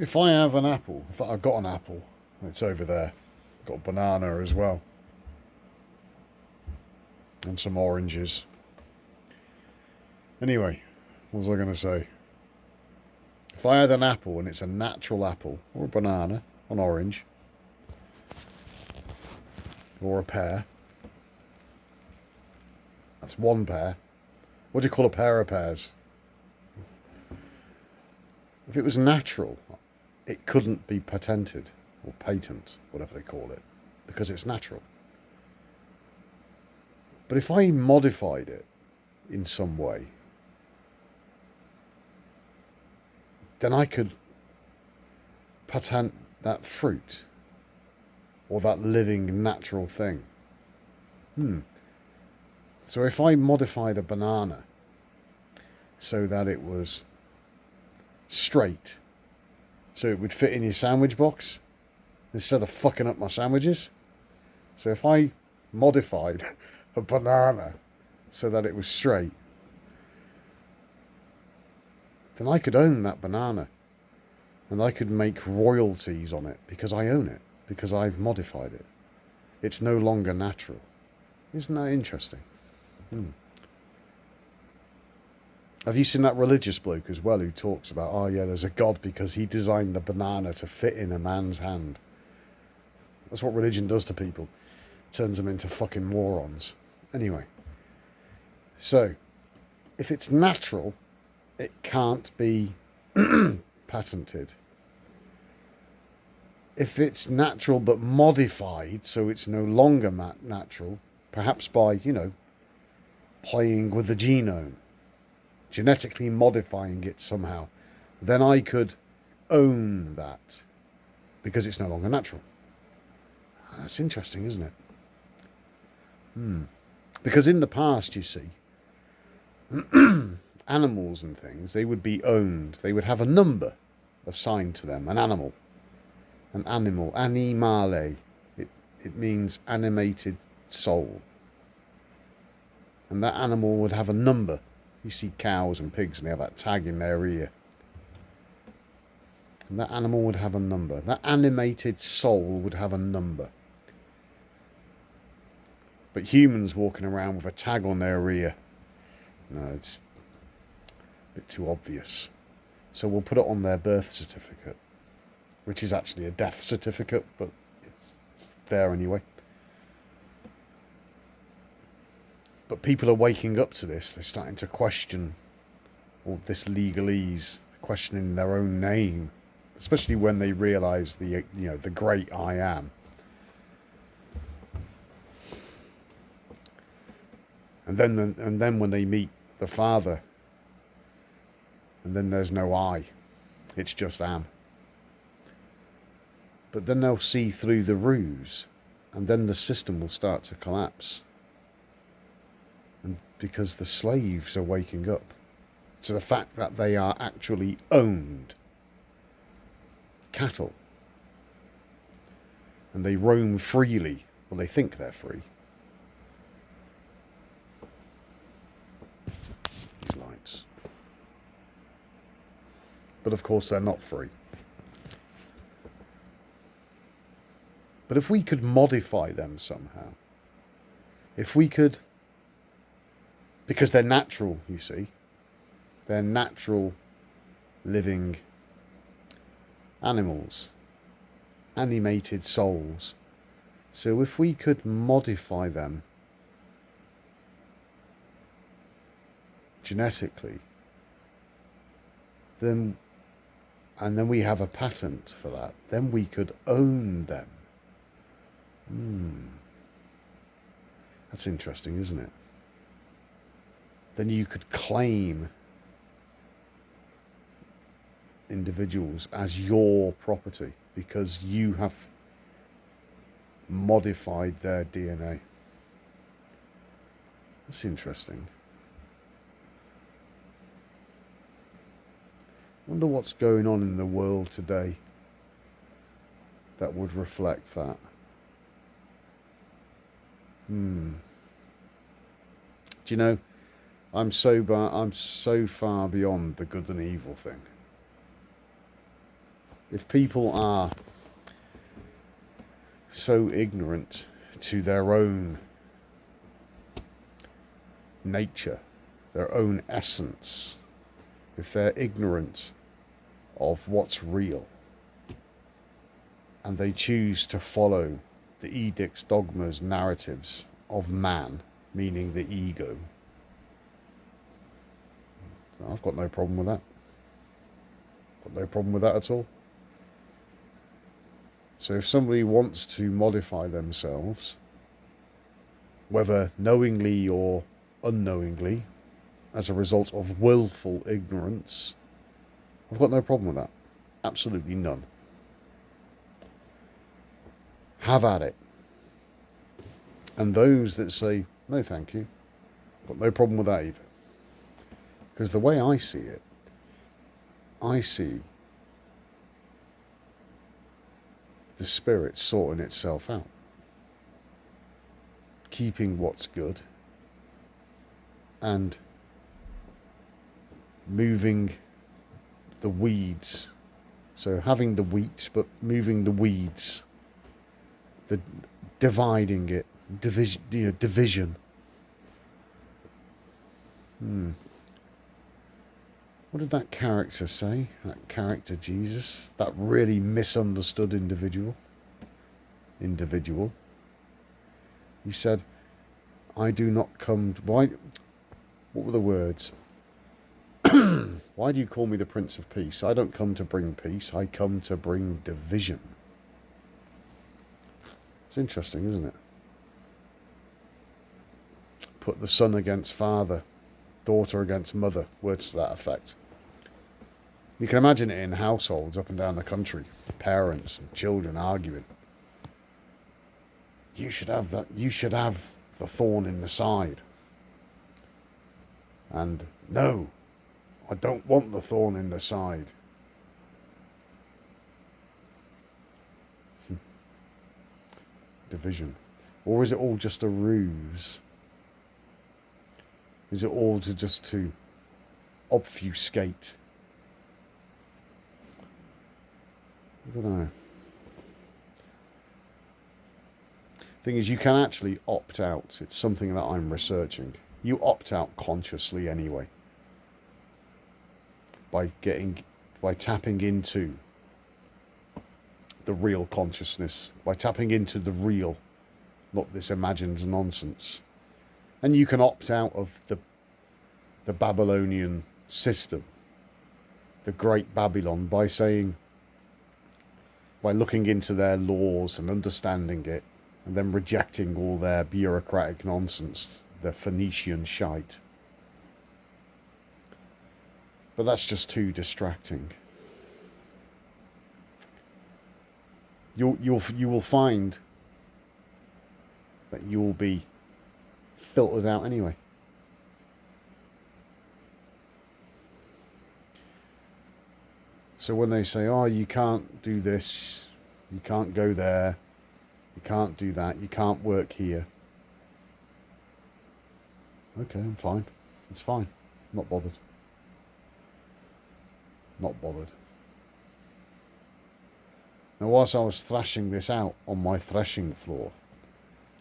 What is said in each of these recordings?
if I have an apple, in fact, I've got an apple, it's over there. I've got a banana as well, and some oranges. Anyway, what was I going to say? If I had an apple and it's a natural apple, or a banana, an orange, or a pear, that's one pear. What do you call a pair of pears? If it was natural, it couldn't be patented or patent, whatever they call it, because it's natural. But if I modified it in some way, then I could patent that fruit or that living natural thing. So if I modified a banana so that it was straight, so it would fit in your sandwich box instead of fucking up my sandwiches. So if I modified a banana so that it was straight, then I could own that banana and I could make royalties on it because I own it, because I've modified it. It's no longer natural. Isn't that interesting? Have you seen that religious bloke as well who talks about, oh yeah, there's a God because he designed the banana to fit in a man's hand? That's what religion does to people. Turns them into fucking morons. Anyway, so if it's natural, it can't be patented. If it's natural but modified, so it's no longer natural, perhaps by, playing with the genome, genetically modifying it somehow, then I could own that because it's no longer natural. That's interesting, isn't it? Because in the past, you see, animals and things, they would be owned. They would have a number assigned to them, an animal, animale. It means animated soul. And that animal would have a number. You see cows and pigs and they have that tag in their ear. And that animal would have a number. That animated soul would have a number. But humans walking around with a tag on their ear, no, it's a bit too obvious. So we'll put it on their birth certificate, which is actually a death certificate, but it's there anyway. But people are waking up to this. They're starting to question all this legalese, questioning their own name, especially when they realise the great I am. And then when they meet the Father, and then there's no I, it's just am. But then they'll see through the ruse, and then the system will start to collapse. And because the slaves are waking up to the fact that they are actually owned cattle, and they roam freely. Well, they think they're free. These lights. But of course they're not free. But if we could modify them somehow, if we could, because they're natural, you see, they're natural living animals, animated souls. So if we could modify them genetically, then we have a patent for that, then we could own them. That's interesting, isn't it? Then you could claim individuals as your property because you have modified their DNA. That's interesting. I wonder what's going on in the world today that would reflect that. Do you know, I'm so far beyond the good and evil thing. If people are so ignorant to their own nature, their own essence, if they're ignorant of what's real, and they choose to follow the edicts, dogmas, narratives of man, meaning the ego, I've got no problem with that. Got no problem with that at all. So if somebody wants to modify themselves, whether knowingly or unknowingly, as a result of willful ignorance, I've got no problem with that. Absolutely none. Have at it. And those that say, no thank you, I've got no problem with that either. Because the way I see it, I see the spirit sorting itself out, keeping what's good and moving the weeds. So having the wheat, but moving the weeds, the dividing it, division. What did that character say? That character Jesus, that really misunderstood individual. He said, I do not come to, why, what were the words? Why do you call me the Prince of Peace? I don't come to bring peace, I come to bring division. It's interesting, isn't it? Put the son against father, daughter against mother, words to that effect. You can imagine it in households up and down the country, parents and children arguing. You should have that, you should have the thorn in the side. And no, I don't want the thorn in the side. Division. Or is it all just a ruse? Is it all just to obfuscate? I don't know. Thing is, you can actually opt out. It's something that I'm researching. You opt out consciously anyway. By tapping into the real consciousness, by tapping into the real, not this imagined nonsense. And you can opt out of the Babylonian system, the Great Babylon, by looking into their laws and understanding it, and then rejecting all their bureaucratic nonsense, the Phoenician shite. But that's just too distracting. You will find that you'll be filtered out anyway. So when they say, oh, you can't do this, you can't go there, you can't do that, you can't work here. Okay, I'm fine. It's fine. Not bothered. Not bothered. Now, whilst I was thrashing this out on my threshing floor,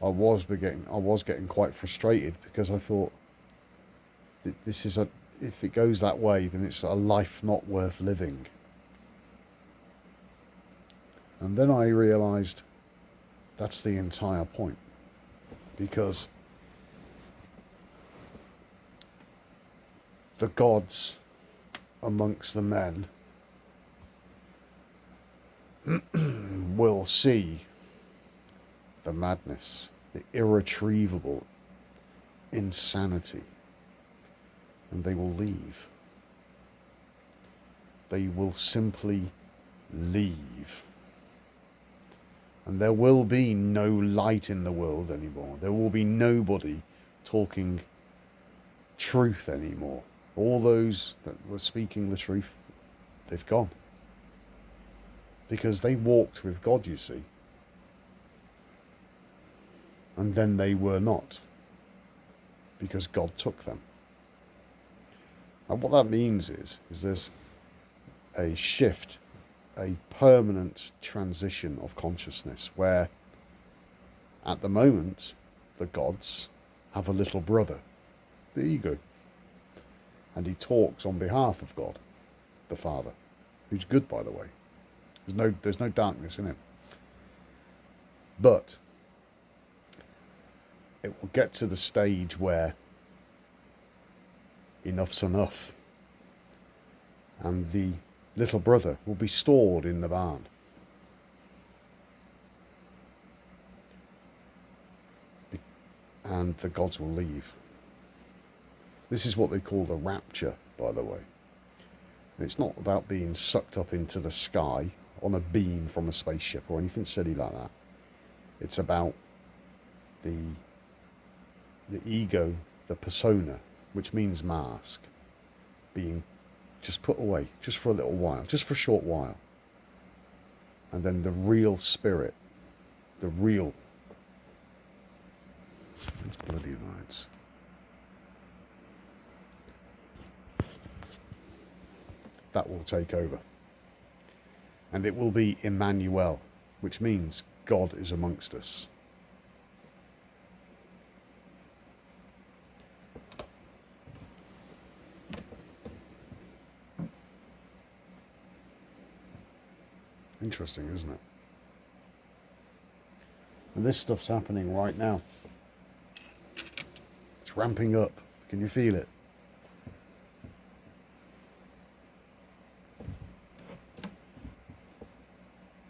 I was getting quite frustrated, because I thought, this is if it goes that way, then it's a life not worth living. And then I realised that's the entire point, because the gods amongst the men will see the madness, the irretrievable insanity, and they will leave. They will simply leave. And there will be no light in the world anymore. There will be nobody talking truth anymore. All those that were speaking the truth, they've gone. Because they walked with God, you see. And then they were not. Because God took them. And what that means is there's a shift, a permanent transition of consciousness where at the moment the gods have a little brother, the ego, and he talks on behalf of God, the Father, who's good, by the way. There's no darkness in him. But it will get to the stage where enough's enough, and the little brother will be stored in the barn. And the gods will leave. This is what they call the rapture, by the way. And it's not about being sucked up into the sky on a beam from a spaceship or anything silly like that. It's about the ego, the persona, which means mask, being just put away, just for a little while, just for a short while. And then the real spirit, the real... It's bloody lights. That will take over. And it will be Emmanuel, which means God is amongst us. Interesting, isn't it? And this stuff's happening right now. It's ramping up. Can you feel it?